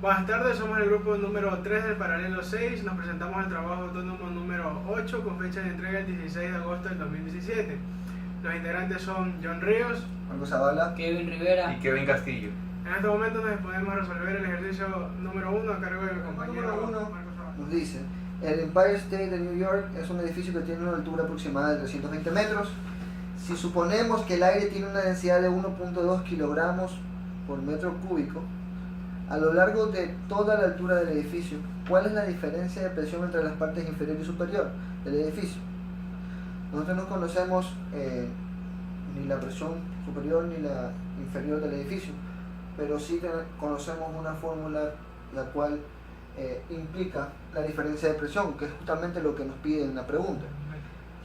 Buenas tardes, somos el grupo número 3 del paralelo 6. Nos presentamos el trabajo autónomo número 8 con fecha de entrega el 16 de agosto del 2017. Los integrantes son John Ríos, Marcos Zavala, Kevin Rivera y Kevin Castillo. En este momento nos disponemos a resolver el ejercicio número 1 a cargo del compañero Número uno. Marcos Zavala. nos dice: el Empire State de New York es un edificio que tiene una altura aproximada de 320 metros. Si suponemos que el aire tiene una densidad de 1.2 kilogramos por metro cúbico, a lo largo de toda la altura del edificio, ¿cuál es la diferencia de presión entre las partes inferior y superior del edificio? Nosotros no conocemos ni la presión superior ni la inferior del edificio, pero sí conocemos una fórmula la cual implica la diferencia de presión, que es justamente lo que nos pide en la pregunta.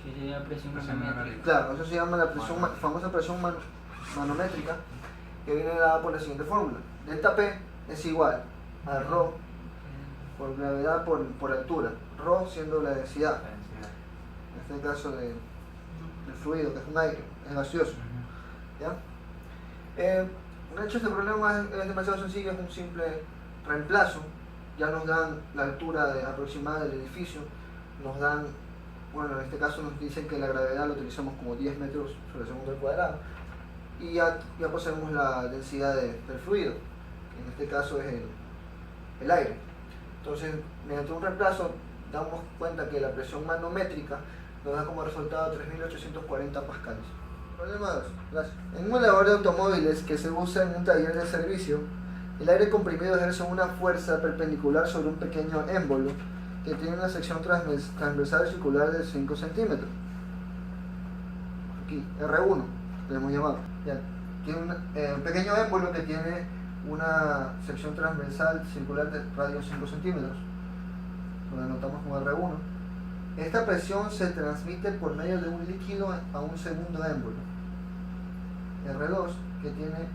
que sería presión Presión manométrica. Claro, eso se llama la presión, famosa presión manométrica, que viene dada por la siguiente fórmula. Delta P es igual a ρ por gravedad por altura, ρ siendo la densidad, en este caso del fluido, que es un aire, es gaseoso. ¿Ya? De hecho, este problema es demasiado sencillo, es un simple reemplazo. Ya nos dan la altura aproximada del edificio, nos dan, bueno, en este caso nos dicen que la gravedad lo utilizamos como 10 metros sobre segundo al cuadrado, y ya poseemos la densidad del fluido, que en este caso es el aire. Entonces, mediante un reemplazo, damos cuenta que la presión manométrica nos da como resultado 3.840 pascales. Problema 2. Gracias. En un elevador de automóviles que se usa en un taller de servicio, el aire comprimido ejerce una fuerza perpendicular sobre un pequeño émbolo que tiene una sección transversal circular de 5 centímetros. Aquí, R1, le hemos llamado. Ya. Tiene un pequeño émbolo que tiene una sección transversal circular de radio 5 centímetros. Lo anotamos como R1. Esta presión se transmite por medio de un líquido a un segundo émbolo, R2, que tiene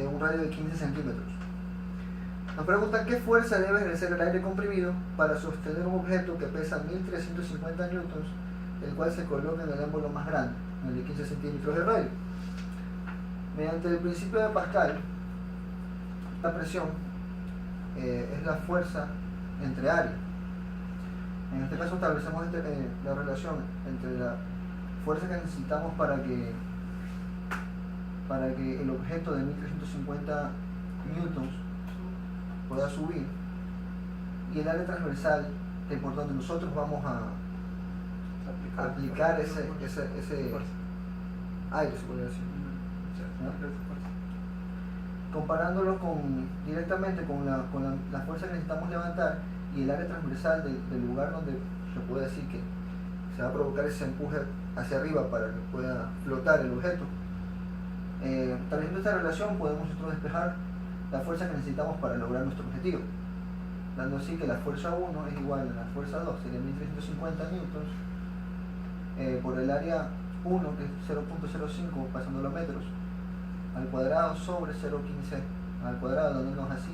un radio de 15 centímetros. Nos preguntan qué fuerza debe ejercer el aire comprimido para sostener un objeto que pesa 1350 newtons, el cual se coloca en el émbolo más grande, en el de 15 centímetros de radio. Mediante el principio de Pascal, esta presión es la fuerza entre área. En este caso establecemos la relación entre la fuerza que necesitamos para que el objeto de 1350 newtons pueda subir, y el área transversal, que por donde nosotros vamos a aplicar ese aire, se podría decir. Comparándolo directamente con la fuerza que necesitamos levantar y el área transversal del lugar donde se puede decir que se va a provocar ese empuje hacia arriba para que pueda flotar el objeto, estableciendo esta relación podemos nosotros despejar la fuerza que necesitamos para lograr nuestro objetivo, dando así que la fuerza 1 es igual a la fuerza 2, sería 1350 newtons, por el área 1, que es 0.05 pasándolo a metros, al cuadrado sobre 0.15 al cuadrado, dándonos así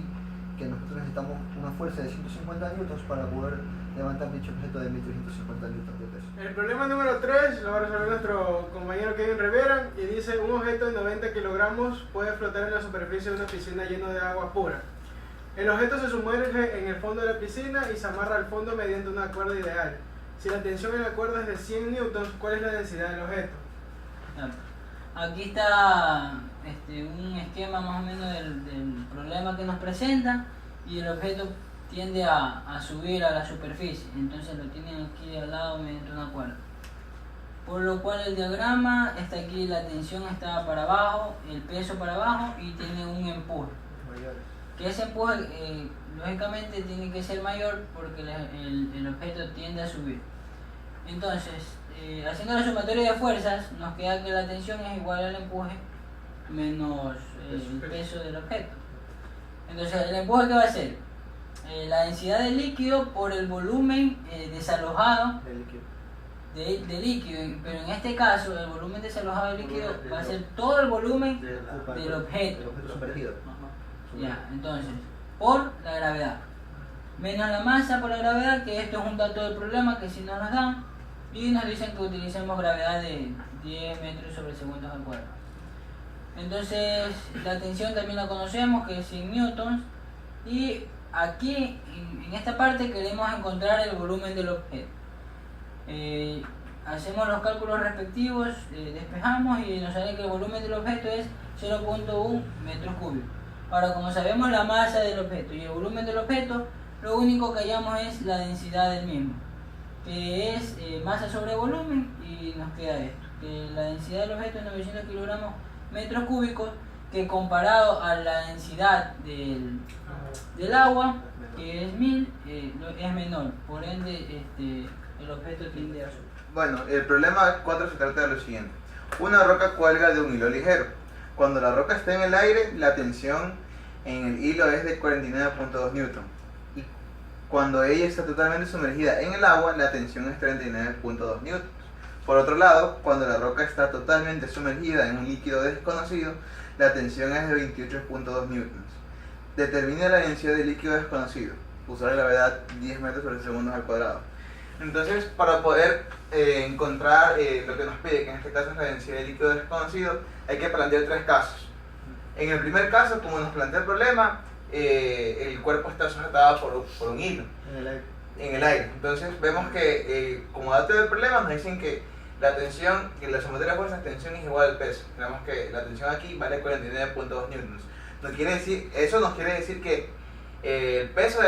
que nosotros necesitamos una fuerza de 150 newtons para poder levantar dicho objeto de 1350 newtons de peso. El problema número 3 lo va a resolver nuestro compañero Kevin Rivera, y dice: un objeto de 90 kilogramos puede flotar en la superficie de una piscina llena de agua pura. El objeto se sumerge en el fondo de la piscina y se amarra al fondo mediante una cuerda ideal. Si la tensión en la cuerda es de 100 newtons, ¿cuál es la densidad del objeto? Aquí está un esquema más o menos del problema que nos presenta, y el objeto tiende a subir a la superficie, entonces lo tienen aquí al lado mediante una cuerda, por lo cual el diagrama está aquí, la tensión está para abajo, el peso para abajo, y tiene un empuje, que ese empuje lógicamente tiene que ser mayor porque el objeto tiende a subir. Entonces, haciendo la sumatoria de fuerzas, nos queda que la tensión es igual al empuje menos el peso del objeto. Entonces, ¿el empuje qué va a ser? La densidad del líquido por el volumen desalojado de líquido, pero en este caso el volumen desalojado del líquido va a ser todo el volumen del objeto sumergido. Ya, entonces, por la gravedad menos la masa por la gravedad, que esto es un dato del problema que si no nos dan, y nos dicen que utilicemos gravedad de 10 metros sobre segundos al cuadrado. Entonces la tensión también la conocemos, que es 100 newtons, Y aquí, en esta parte, queremos encontrar el volumen del objeto. Hacemos los cálculos respectivos, despejamos y nos sale que el volumen del objeto es 0.1 metros cúbicos. Ahora, como sabemos la masa del objeto y el volumen del objeto, lo único que hallamos es la densidad del mismo, que es masa sobre volumen, y nos queda esto, que la densidad del objeto es 900 kilogramos metros cúbicos, que comparado a la densidad del agua, que es 1000, es menor, por ende el objeto tiende a subir. Bueno, el problema 4 se trata de lo siguiente. Una roca cuelga de un hilo ligero. Cuando la roca está en el aire, la tensión en el hilo es de 49.2 newton. Y cuando ella está totalmente sumergida en el agua, la tensión es 39.2 newton. Por otro lado, cuando la roca está totalmente sumergida en un líquido desconocido, la tensión es de 28.2 newtons. Determine la densidad del líquido desconocido. Usar la gravedad 10 metros sobre segundos al cuadrado. Entonces, para poder encontrar lo que nos pide, que en este caso es la densidad de líquido desconocido, hay que plantear 3 casos. En el primer caso, como nos plantea el problema, el cuerpo está sujetado por un hilo en el aire. Entonces, vemos que como dato del problema nos dicen que la tensión, que la sumatoria de fuerzas, tensión es igual al peso. Tenemos que la tensión aquí vale 49.2 newtons. Eso nos quiere decir que el peso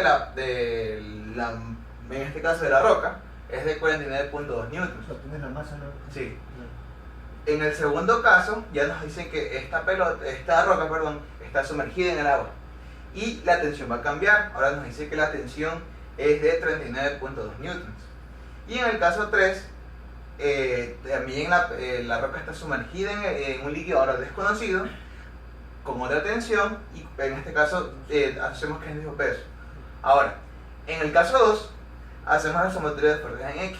en este caso de la roca, es de 49.2 newtons. ¿Tienes la masa, no? Sí. En el segundo caso, ya nos dicen que esta roca está sumergida en el agua. Y la tensión va a cambiar. Ahora nos dice que la tensión es de 39.2 newtons. Y en el caso 3, también la roca está sumergida en un líquido ahora desconocido, con otra tensión, y en este caso hacemos que es el mismo peso. Ahora, en el caso 2, hacemos la sumatoria de fuerzas en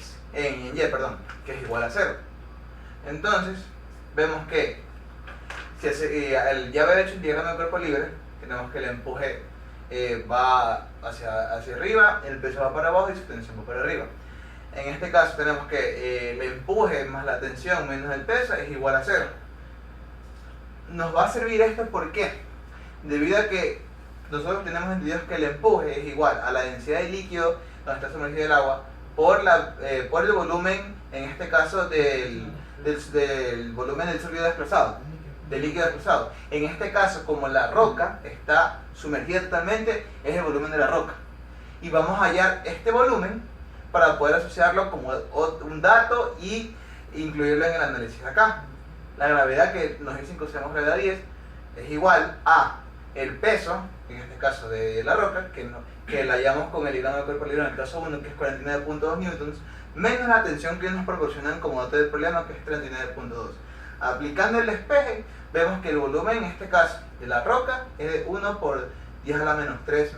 Y, que es igual a 0. Entonces, vemos que al ya haber hecho el diagrama de cuerpo libre, tenemos que el empuje va hacia arriba, el peso va para abajo y su tensión va para arriba. En este caso tenemos que el empuje más la tensión menos el peso es igual a 0. Nos va a servir esto, ¿por qué? Debido a que nosotros tenemos entendido que el empuje es igual a la densidad del líquido donde está sumergido el agua por el volumen, en este caso del volumen del sólido desplazado, del líquido desplazado. En este caso, como la roca está sumergida totalmente, es el volumen de la roca. Y vamos a hallar este volumen para poder asociarlo como un dato y incluirlo en el análisis acá. La gravedad, que nos dicen que usamos gravedad 10, es igual a el peso, en este caso de la roca, que la hallamos con el diagrama de cuerpo libre en el caso 1, que es 49.2 newtons, menos la tensión que nos proporcionan como dato del problema, que es 39.2. Aplicando el despeje, vemos que el volumen, en este caso, de la roca es de 1 por 10 a la menos 3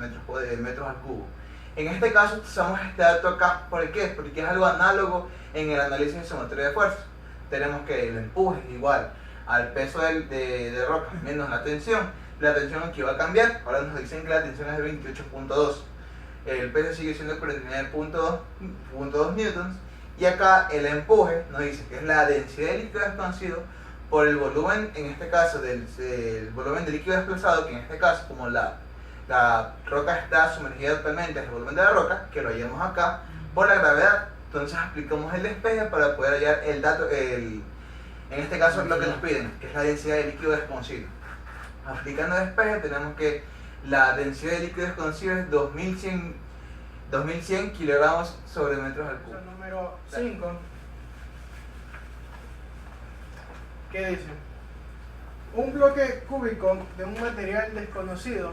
metros al cubo. En este caso usamos este dato acá, ¿por qué? Porque es algo análogo en el análisis de sumatoria de fuerzas. Tenemos que el empuje es igual al peso de roca menos la tensión. La tensión aquí va a cambiar, ahora nos dicen que la tensión es de 28.2. El peso sigue siendo 49.2 newtons. Y acá el empuje nos dice que es la densidad de líquido desconocido por el volumen, en este caso, del volumen de líquido desplazado, que en este caso, como la roca está sumergida totalmente, es el volumen de la roca, que lo hallamos acá, por la gravedad. Entonces aplicamos el despeje para poder hallar el dato, en este caso lo que nos piden, que es la densidad de líquido desconocido. Aplicando despeje tenemos que la densidad de líquido desconocido es 2100 kilogramos sobre metros al cubo. Número 5. ¿Qué dice? Un bloque cúbico de un material desconocido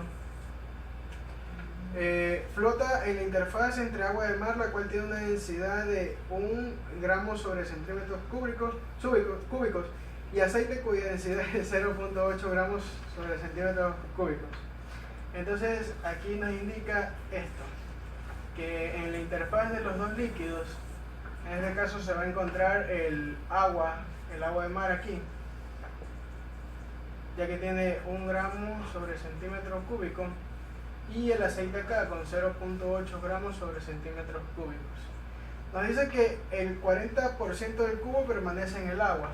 flota en la interfaz entre agua de mar, la cual tiene una densidad de 1 gramo sobre centímetros cúbicos, y aceite cuya densidad es 0.8 gramos sobre centímetros cúbicos. Entonces aquí nos indica esto, que en la interfaz de los dos líquidos, en este caso se va a encontrar el agua de mar aquí, ya que tiene 1 gramo sobre centímetro cúbico, y el aceite acá con 0.8 gramos sobre centímetros cúbicos. Nos dice que el 40% del cubo permanece en el agua.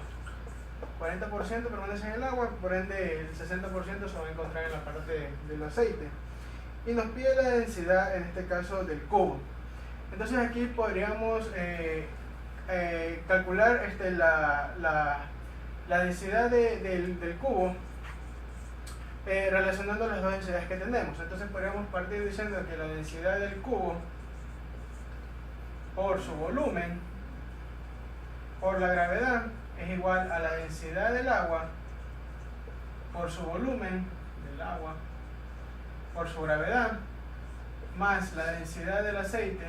40% permanece en el agua, por ende el 60% se va a encontrar en la parte del aceite. y nos pide la densidad, en este caso, del cubo. Entonces aquí podríamos calcular la densidad del cubo relacionando las dos densidades que tenemos. Entonces podríamos partir diciendo que la densidad del cubo por su volumen por la gravedad es igual a la densidad del agua por su volumen del agua por su gravedad más la densidad del aceite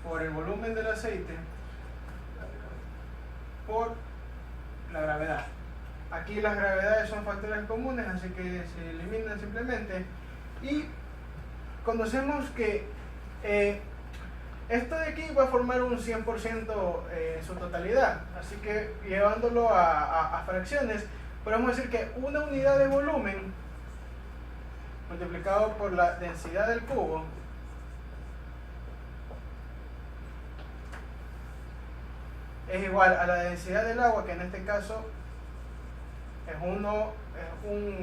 por el volumen del aceite por la gravedad. Aquí las gravedades son factores comunes, así que se eliminan simplemente. Y conocemos que esto de aquí va a formar un 100% en su totalidad. Así que llevándolo a fracciones, podemos decir que una unidad de volumen multiplicado por la densidad del cubo es igual a la densidad del agua, que en este caso es 1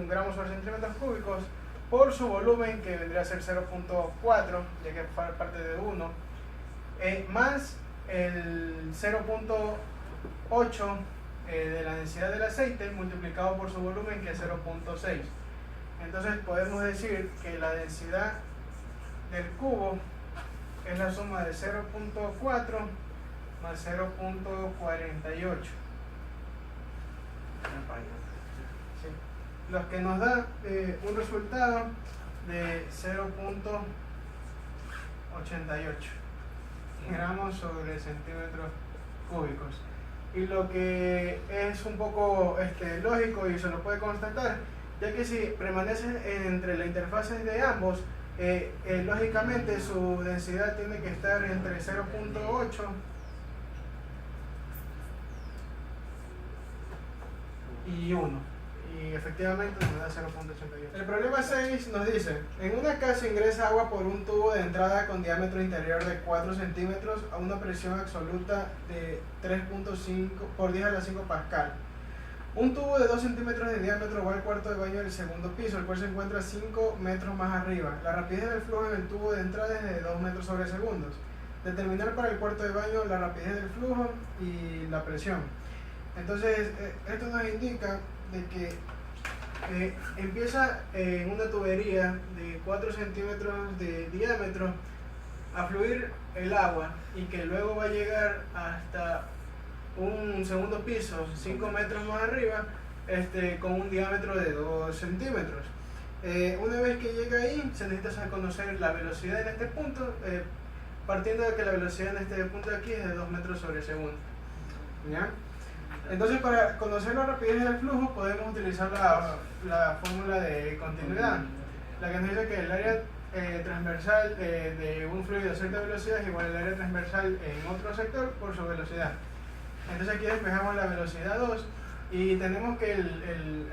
gramo sobre centímetros cúbicos, por su volumen, que vendría a ser 0.4, ya que es parte de 1, más el 0.8 de la densidad del aceite multiplicado por su volumen, que es 0.6. Entonces podemos decir que la densidad del cubo es la suma de 0.4 más 0.48. Sí. Los que nos da un resultado de 0.88 gramos sobre centímetros cúbicos. Y lo que es un poco lógico y se lo puede constatar, ya que si permanece entre la interfase de ambos, lógicamente su densidad tiene que estar entre 0.8 y 1, y efectivamente nos da 0.88. El problema 6 nos dice: en una casa ingresa agua por un tubo de entrada con diámetro interior de 4 centímetros a una presión absoluta de 3.5 por 10 a la 5 pascal. Un tubo de 2 centímetros de diámetro va al cuarto de baño del segundo piso, el cual se encuentra 5 metros más arriba. La rapidez del flujo en el tubo de entrada es de 2 metros sobre segundos. Determinar para el cuarto de baño la rapidez del flujo y la presión. Entonces, esto nos indica de que empieza en una tubería de 4 centímetros de diámetro a fluir el agua, y que luego va a llegar hasta un segundo piso 5 metros más arriba, con un diámetro de 2 centímetros. Una vez que llega ahí, se necesita conocer la velocidad en este punto, partiendo de que la velocidad en este punto de aquí es de 2 metros sobre segundo. ¿Ya? Entonces, para conocer la rapidez del flujo podemos utilizar la fórmula de continuidad, la que nos dice que el área transversal de un fluido a cierta velocidad es igual al área transversal en otro sector por su velocidad. Entonces aquí despejamos la velocidad 2 y tenemos que el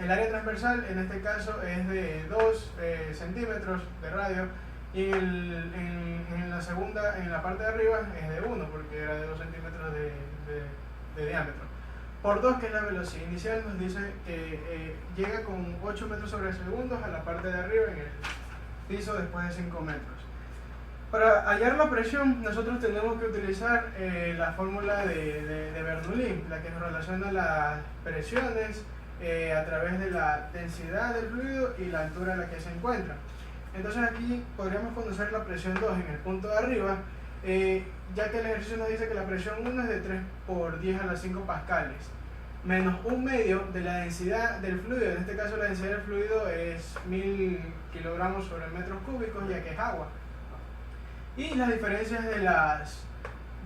área transversal en este caso es de 2 centímetros de radio, y en la parte de arriba es de 1, porque era de 2 centímetros de diámetro. Por 2, que es la velocidad inicial, nos dice que llega con 8 metros sobre segundos a la parte de arriba en el piso después de 5 metros. Para hallar la presión, nosotros tenemos que utilizar la fórmula de Bernoulli, la que nos relaciona las presiones a través de la densidad del fluido y la altura a la que se encuentra. Entonces aquí podríamos conocer la presión 2 en el punto de arriba, ya que el ejercicio nos dice que la presión 1 es de 3 por 10 a la 5 pascales, menos un medio de la densidad del fluido. En este caso la densidad del fluido es 1000 kilogramos sobre metros cúbicos, ya que es agua. Y las diferencias de las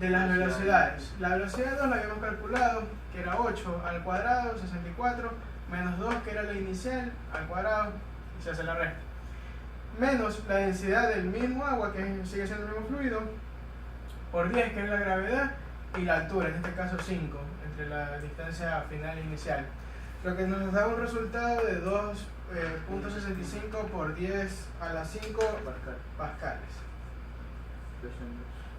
velocidades. La velocidad 2 la habíamos calculado, que era 8 al cuadrado, 64, menos 2, que era la inicial, al cuadrado, y se hace la resta. Menos la densidad del mismo agua, que sigue siendo el mismo fluido, por 10, que es la gravedad, y la altura, en este caso 5, entre la distancia final e inicial. Lo que nos da un resultado de 2.65 por 10 a la 5 pascales,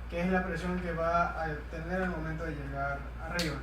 que es la presión que va a tener al momento de llegar arriba.